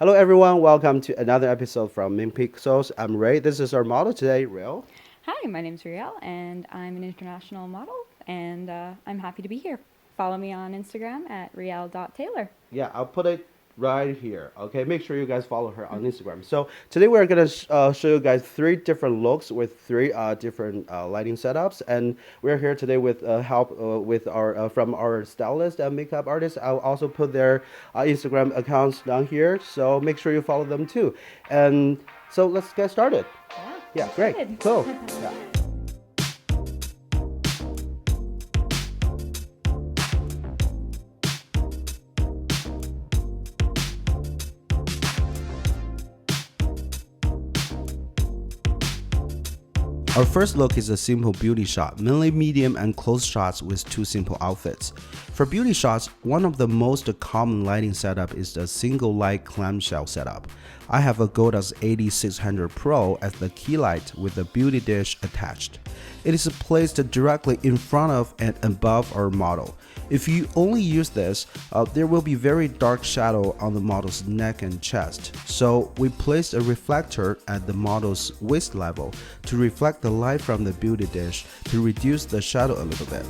Hello everyone, welcome to another episode from Min Pixels. I'm Ray. This is our model today, Riel. Hi, my name's Riel, and I'm an international model, and I'm happy to be here. Follow me on Instagram at riel.taylor. Yeah, I'll put it right here. Okay, make sure you guys follow her on Instagram. So today we're gonna show you guys three different looks with three different lighting setups, and we're here today with help with our from our stylist and makeup artist. I'll also put their Instagram accounts down here, so make sure you follow them too. And so let's get started. Yeah, great, cool. Yeah. Our first look is a simple beauty shot, mainly medium and close shots with two simple outfits. For beauty shots, one of the most common lighting setup is the single light clamshell setup. I have a Godox AD600Pro as the key light with the beauty dish attached. It is placed directly in front of and above our model. If you only use this, there will be very dark shadow on the model's neck and chest. So we placed a reflector at the model's waist level to reflect the light from the beauty dish to reduce the shadow a little bit.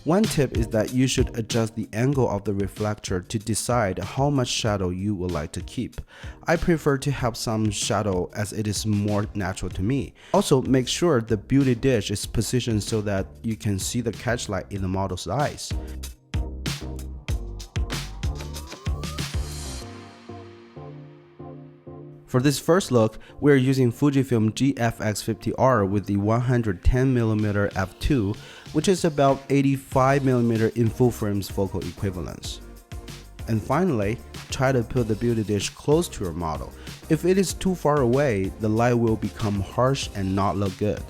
One tip is that you should adjust the angle of the reflector to decide how much shadow you would like to keep. I prefer to have some shadow as it is more natural to me. Also, make sure the beauty dish is positioned so that you can see the catch light in the model's eyes. For this first look, we are using Fujifilm GFX50R with the 110mm f2, which is about 85mm in full frames focal equivalence. And finally, try to put the beauty dish close to your model. If it is too far away, the light will become harsh and not look good.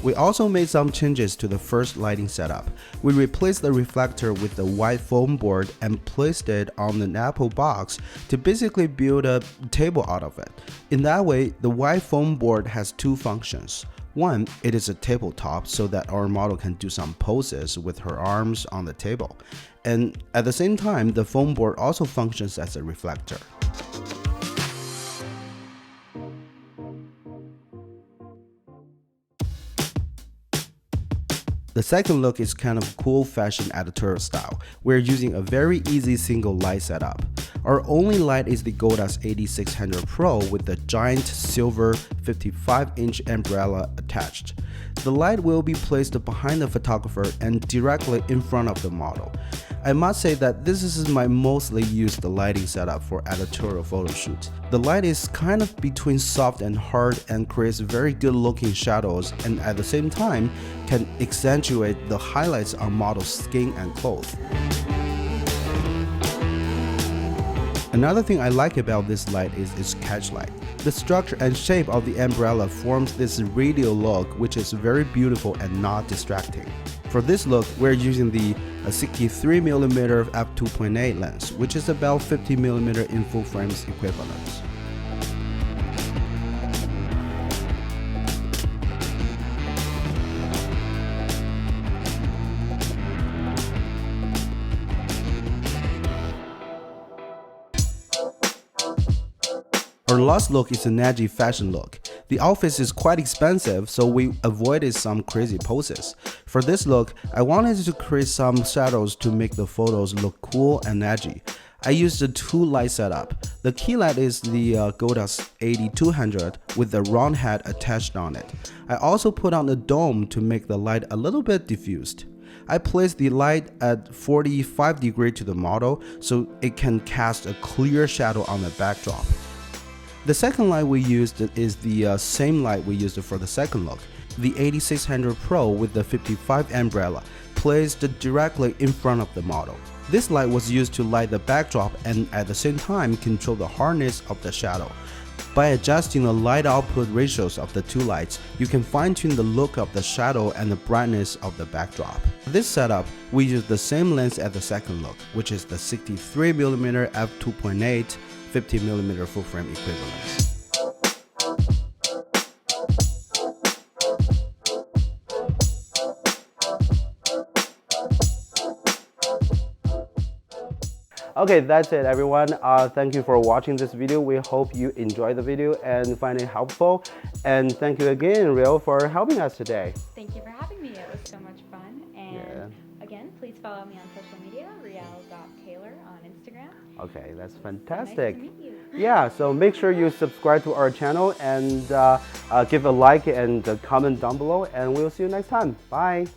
We also made some changes to the first lighting setup. We replaced the reflector with the white foam board and placed it on an Apple box to basically build a table out of it. In that way, the white foam board has two functions. One, it is a tabletop so that our model can do some poses with her arms on the table. And at the same time, the foam board also functions as a reflector. The second look is kind of cool fashion editorial style. We're using a very easy single light setup. Our only light is the Godox AD600Pro with the giant silver 55-inch umbrella attached. The light will be placed behind the photographer and directly in front of the model. I must say that this is my mostly used lighting setup for editorial photo shoots. The light is kind of between soft and hard and creates very good looking shadows, and at the same time can accentuate the highlights on model's skin and clothes. Another thing I like about this light is its catch light. The structure and shape of the umbrella forms this radial look, which is very beautiful and not distracting. For this look, we're using the 63mm f2.8 lens, which is about 50mm in full frames equivalence. Our last look is an edgy fashion look. The outfit is quite expensive, so we avoided some crazy poses. For this look, I wanted to create some shadows to make the photos look cool and edgy. I used a two light setup. The key light is the Godox AD200 with the round head attached on it. I also put on a dome to make the light a little bit diffused. I placed the light at 45 degrees to the model so it can cast a clear shadow on the backdrop. The second light we used is the same light we used for the second look, the AD600Pro with the 55 umbrella, placed directly in front of the model. This light was used to light the backdrop and at the same time control the hardness of the shadow. By adjusting the light output ratios of the two lights, you can fine-tune the look of the shadow and the brightness of the backdrop. For this setup, we used the same lens as the second look, which is the 63mm f2.8 50mm full frame equivalence. Okay, that's it, everyone. Thank you for watching this video. We hope you enjoyed the video and find it helpful. And thank you again, Real, for helping us today. Thank you for having me. It was so much fun. And again, please follow me on social media, riel.taylor on Instagram. Okay, that's Nice fantastic. to meet you. Yeah, so make sure you subscribe to our channel and give a like and a comment down below. And we'll see you next time. Bye.